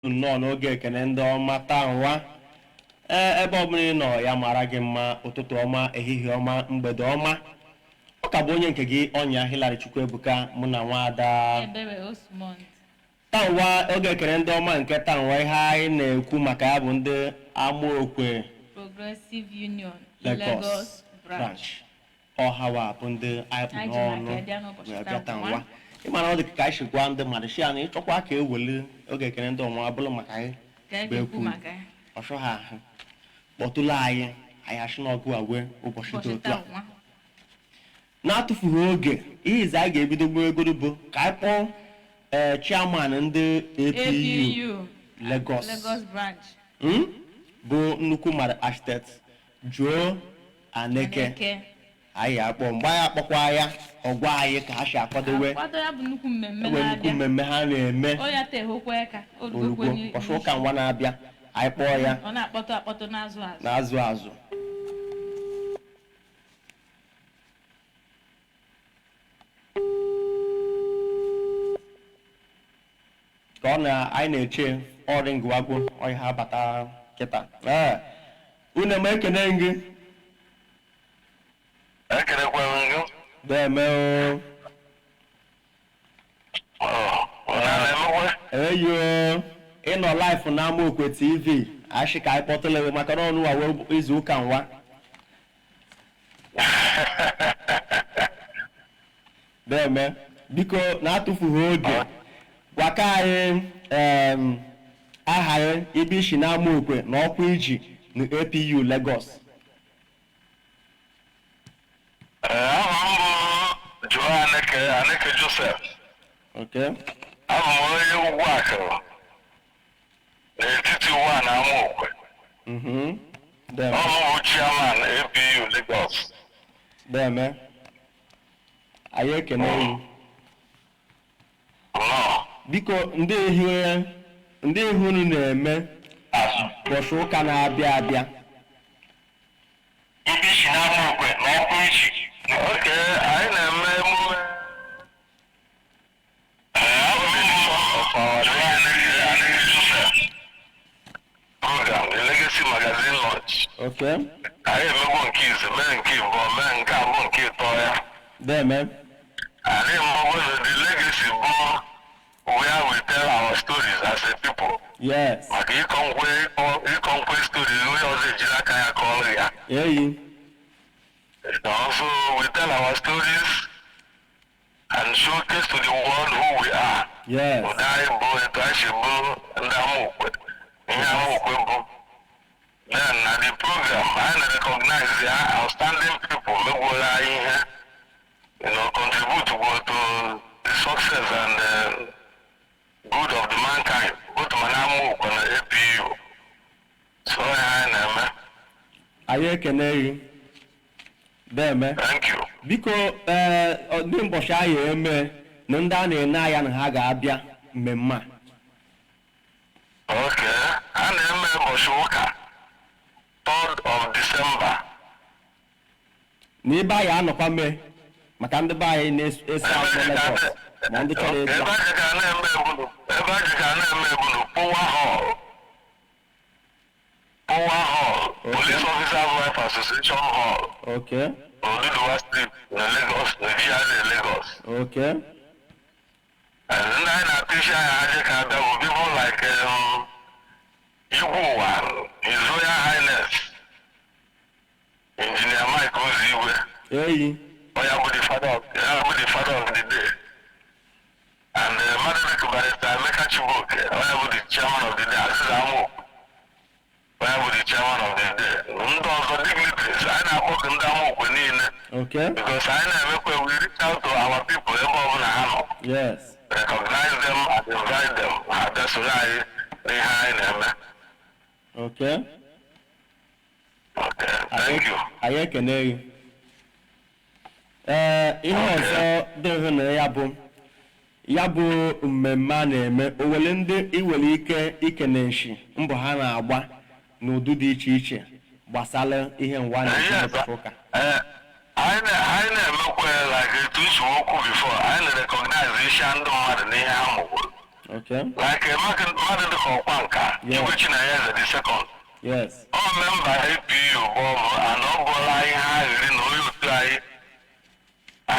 nnọọ n'oge ekene ndị ọma taa nwa ebe ọbụla nọ ya mara gị mma ụtụtụ ọma ehihie ọma mgbede ọma ọ ka bụ onye nke gị ọnya Hilary Chukwuebuka mụ na nwaada taa nwa oge ekene ndị ọma nke taa nwa ihe anyị na-ekwu maka ya bụ ndị Amokwe Progressive Union Lagos branch ọhawa bụ ndị anyị n'ọnụ wee bịa taa nwa ịmara ọ dị ka anyị si gwa ndị mmadụ si ya na ịchọkwa ka eweli oge ekene ndị ọma bụrụ maka anyị bekwu ọsọ ha ahụ kpọtụla anyị asị n'ọgụ awe ụbọchị dị otu a na-atụfughị oge ihe ize anyị ga-ebido gbuo egoro bụ ka anyị kpọọ chairman ndị APU Lagos branch bụ nnukwu mmadụ architect Joe Aneke anyị akpọ mgbe anyị akpọkwa ya ọgwa anyị ka ha si akwadowe nnukwu mmemme ha na-eme olugbo ọsọ ụka nwa na-abịa anyị kpọọ ya ọ na-akpọtụ n'azụ azụ ka ọ anyị na-eche ọrụ ngwagwo ọhịa ha bata kịta unu eme ekene gị deme eyo ịnọ live na Amokwe TV achị ka anyị kpọtụlewe maka na ọnụ wawe izu ụka nwa deme biko na-atụfughị oge gwaka anyị aha ya ebe isi na Amokwe na ọkwa iji na APU Lagos. Aneke Joseph. Okay. Abụ m onye ugwu akụrụ n'etiti ụwa na Amokwe. Ọ bụ chairman APU Lagos. Deme. Anyị ekene yi. Biko ndị ihu unu na-eme ụbọchị ụka na-abịa abịa. Ibi isi na Amokwe na ọkụ iji. Oke, anyị na-eme emume program, the Legacy Magazine launch. Okay. Anyị emegbu nke izu, mee nke mbụ, mee nke abụọ, nke ịtọ ya. Deme. Anyị mgbe the legacy bụ where we tell our stories as a people. Yes. Maka ịkọnkwe stories, onye ọzọ ejiri aka ya kọọrọ ya. Eyi. Also, we tell our stories and showcase to the world who we are. Yes. Then at the program, I recognize the outstanding people contribute to the success and the good of the mankind, both Manamu and APU. So I ekene yi. Deme. Thank you. Biko ndị mbọchị anyị eme na ndị a na-ene anya na ha ga-abịa mmemme a. Okay. A na-eme ụbọchị ụka 3rd of December. N'ebe anyị anọkwa mee maka ndị be anyị na-eso azụ Lagos ma ndị chọrọ ịbịa. Ebe anyị ga na-eme ebunu Power Hall. Police Officer Life Association Hall. Okay. Oduduwa Street in Lagos, Nigeria, Lagos. Okay. And then I teach there will be people like Igbo, His Royal Highness, Engineer Mike Oziwe. Hey. The father of the day. And Madam Barrister Emeka Chibuke, the chairman of the day. The chairman of the day. Dignitaries. I know what Okay. because we reach out to our people. Yes. Recognize them and invite them. That's why they hire them. Okay. Okay. Thank you. I ekene yi. Ihe ọzọ dịrị na ya bụ mmemme a na-eme owele ndị iwere ike ikene nshi mbọ ha na-agba n'ụdị dị iche iche gbasara ihe nwa na-eme ụka. I na-emekwa like etu isi okwu before. I na-recognize isi ndị mmadụ n'ihe ha mụrụ. Okay. Like a Madden for Panka, Yeah. which in a the second. Yes. All member APU and all lying high in Oyo I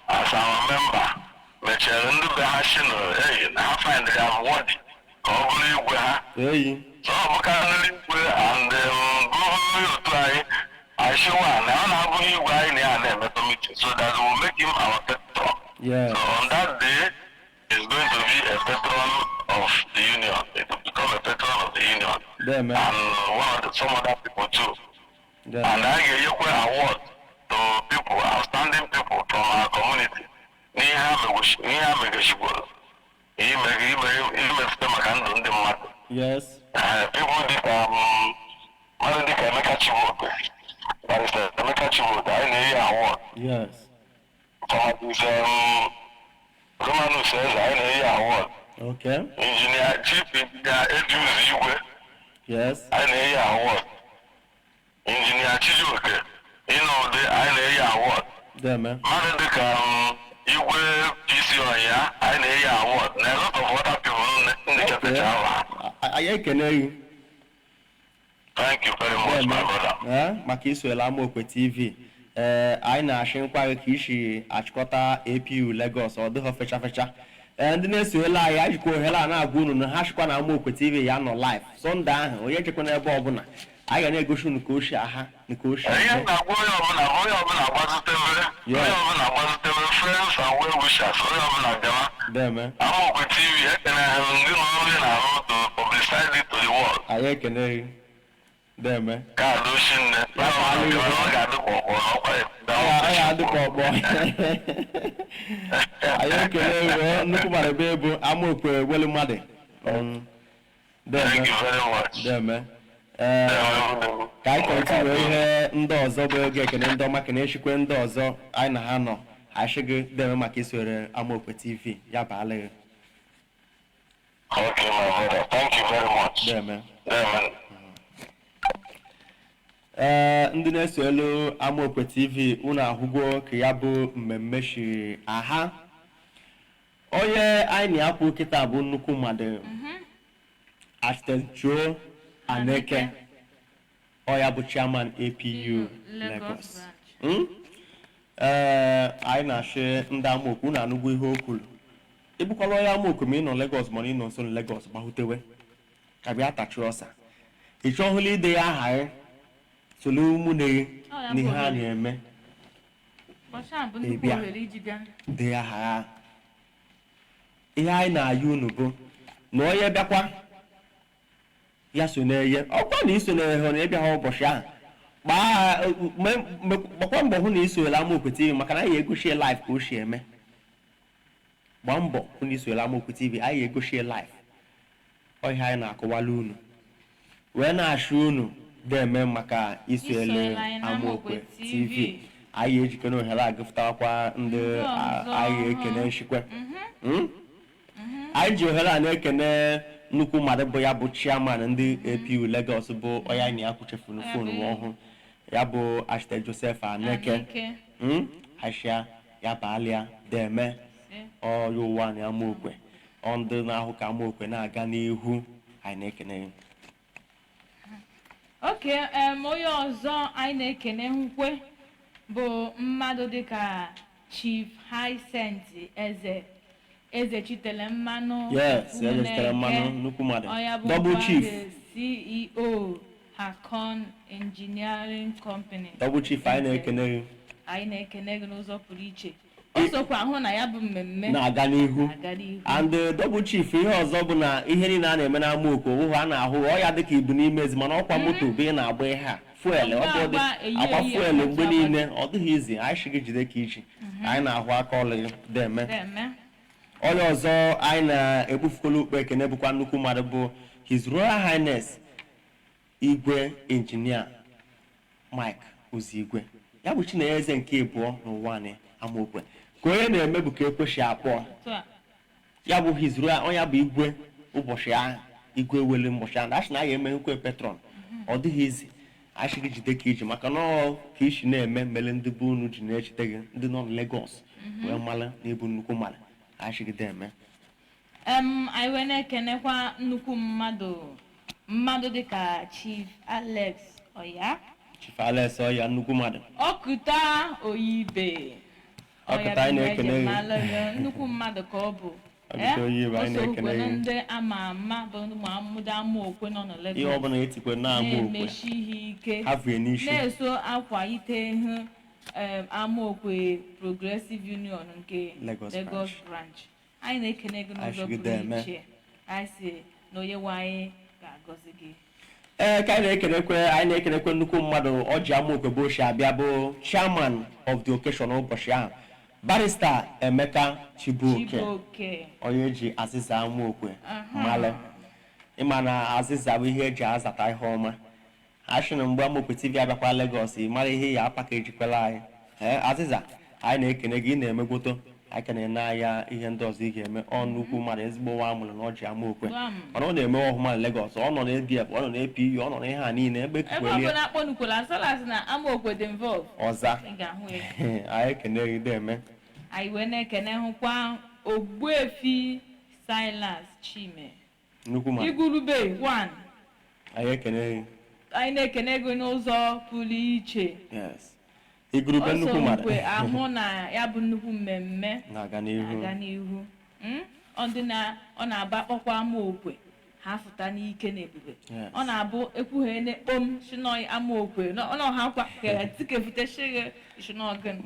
as our member. Which are in the Bahashino, hey, now find they have what? Probably we have. Hey. So we can live and go try. I show one now I'm going to meeting so that will make him our patron. Yeah. So on that day, he's going to be a patron of the union. It will become a patron of the union. There, man. And some other people too. There. And I give you an award to people, outstanding people from our community. Yes. People that make a chivote. That is the Emeka Chivote. I know award. Yes. For this Roman who says I know award. Okay. Engineer Chief Engineer Edus Igwe. Yes. I know award. Engineer Chijoke. You know the I know award. There, man. Madam Igwe PC on ya. I know award. Now a lot of other people in the capital. I can hear you. Thank you very much, my brother. Maka isoela Amokwe TV. Anyị na-achị nkwa ka isi achịkọta APU Lagos ọ dịghị fecha fecha. Ndị na-esoela anyị ajikwa ohere a na-agwa unu na ha chịkwa na Amokwe TV ya nọ live. Sọnde ahụ onye chekwa n'ebe ọbụla. Anyị ga na-egosi unu ka o si aha na ka o si. Ihe na-agwa onye ọbụla gbazitebe. Onye ọbụla gbazitebe friends and well wishers. Onye ọbụla bịama. Deme. Amokwe TV ekene ha ndị nọ nri na-arụ to publicize it to the world. Anyị ekene gị. Deme. Kaadụ shinne. Ọ ga-adịkwa ọkpọ. Anyị adịkwa ọkpọ. Anyị ekene gị nnukwu mara ebe bụ Amokwe welu mmadụ. Thank you very much. Deme. Ka anyị kọntinue ihe ndị ọzọ bụ Oge Ekene Ndị OMa kene echikwe ndị ọzọ anyị na ha nọ achị gị deme maka isore Amokwe TV ya baala gị. Okay, my brother. Thank you very much. Deme. Amen. Ndị na-eso elu Amokwe TV unu ahụgo ka ya bụ mmemme shi aha. Onye anyị na-akwụ kịta bụ nnukwu mmadụ Chief Aneke. Ọ ya bụ chairman APU Lagos. Anyị na-achị ndị Amokwe unu anụgo ihe o kwuru. Ịbụkwala onye Amokwe ma ị nọ Lagos ma ị nọ nso na Lagos gbahutewe ka bịa tachi ọsa. Ị chọghụla ide ya aha ya solu ụmụnne n'ihe a na-eme dị ya aha. Ihe anyị na-ayị unu bụ na onye bịakwa ya so na-eye ọkwa na iso na-ehe na ịbịa ha ụbọchị ahụ gbakwa mbọ hụ na isoela Amokwe TV maka na anyị egochie live ka o si eme. Gbaa mbọ hụ na isoela Amokwe TV anyị egochie live. Ihe anyị na-akọwala unu wee na-achị unu deme maka isoele Amokwe TV. Anyị ejikere ohere agụfụtakwa ndị anyị ekene nshikwe. Anyị ji ohere a na-ekene nnukwu mmadụ bụ ya bụ chairman ndị APU Lagos bụ onye anyị na-akwụchefuru fonu ọhụụ ya bụ Chief Joseph Aneke. Ashia ya baalia deme ọrụ ụwa na Amokwe ndị na-ahụ ka Amokwe na-aga n'ihu anyị na-ekene. Okay, onye ọzọ anyị na-ekene nkwe bụ mmadụ dịka Chief Hyacinth Eze Chitele Mmanụ. Yes, Eze Chitele Mmanụ nnukwu mmadụ. Double Chief CEO Hakon Engineering Company. Double Chief anyị na-ekene gị. Anyị na-ekene gị n'ụzọ pụrụ iche. O sokwa ahụ na ya bụ mmemme na-aga n'ihu. And Double Chief ihe ọzọ bụ na ihe niile a na-eme na Amokwe ụhụ a na-ahụ ọ ya dịka ibu n'ime ezi mana ọkwa moto bụ ị na-agba ihe a fuel agba fuel mgbe niile ọ dịghị izi anyị shigị jide ka iji anyị na-ahụ aka ọlụ gị deme. Onye ọzọ anyị na-ekpufukwala ukpe ekene bụkwa nnukwu mmadụ bụ His Royal Highness Igwe Engineer Mike Ozigwe ya bụ Chineze nke abụọ n'ụwa anyị Amokwe ka onye na-eme bụ ka ekweshi akpọ ya bụ His Royal onye bụ igwe ụbọchị ahụ igwe wele ụbọchị ahụ achị na ya eme nkwe patron ọ dịghị izi achị gị jide ka iji maka na ọ ka isi na-eme mere ndị bụ unu ji na-echite gị ndị nọ na Lagos wee mara na ebu nnukwu mmadụ achị gị eme. anyị wee na-ekenekwa nnukwu mmadụ dịka Chief Alex Oya. Chief Alex Oya nnukwu mmadụ. Ọkụta Oyibe. Ọkụta anyị na-ekene nnukwu mmadụ ka ọ bụ. Ọkụta Oyibe anyị na-ekene ndị ama ama bụ Muhammad Amokwe nọ na Lagos. Ihe ọbụla etikwe na Amokwe. Na-emechi ihe ike. Havue n'ishi. Na-eso akwalite ihe Amokwe Progressive Union nke Lagos branch. Anyị na-ekene gị n'ụzọ pụrụ iche. Anyị si na onye nwe anyị ga-agọzi gị. Ka anyị na-ekenekwe nnukwu mmadụ Oji Amokwe bụ ochi abịa bụ chairman of the occasion ụbọchị ahụ, Barrister Emeka Chibuoke, onye ji azịza Amokwe mmalụ. Ịma na azịza bụ ihe eji azata ihe ọma. Ashị na mgbe Amokwe TV abịakwa Lagos, mara ihe ya apakejikwela anyị. Azịza anyị na-ekene gị, ị na-emegwoto akene na ya ihe ndị ọzọ ị ga-eme. Ọ nnukwu mmadụ, ezigbo nwa amụrụ na Oji Amokwe. Ọ na-eme ọhụma na Lagos, ọ nọ na ABF, ọ nọ na APU, ọ nọ na ihe a niile ebe ekukweli na Amokwe dị involved. Ọza anyị ekene gị deme. Anyị wee na-ekene hụkwa Ogbuefi Silas Chime Nnukwu mmadụ. Igurube 1. Anyị ekene gị. Anyị na-ekene gị n'ụzọ pụrụ iche. Igurube nnukwu mmadụ. Ahụ na ya bụ nnukwu mmemme na-aga n'ihu. Ọ na-aba kpọkwa Amokwe ha fụta n'ike na ebube. Ọ na-abụ ekwughe n'ekpom shinoi Amokwe. Ọ na ha kwa ka tikefute shige shinogin.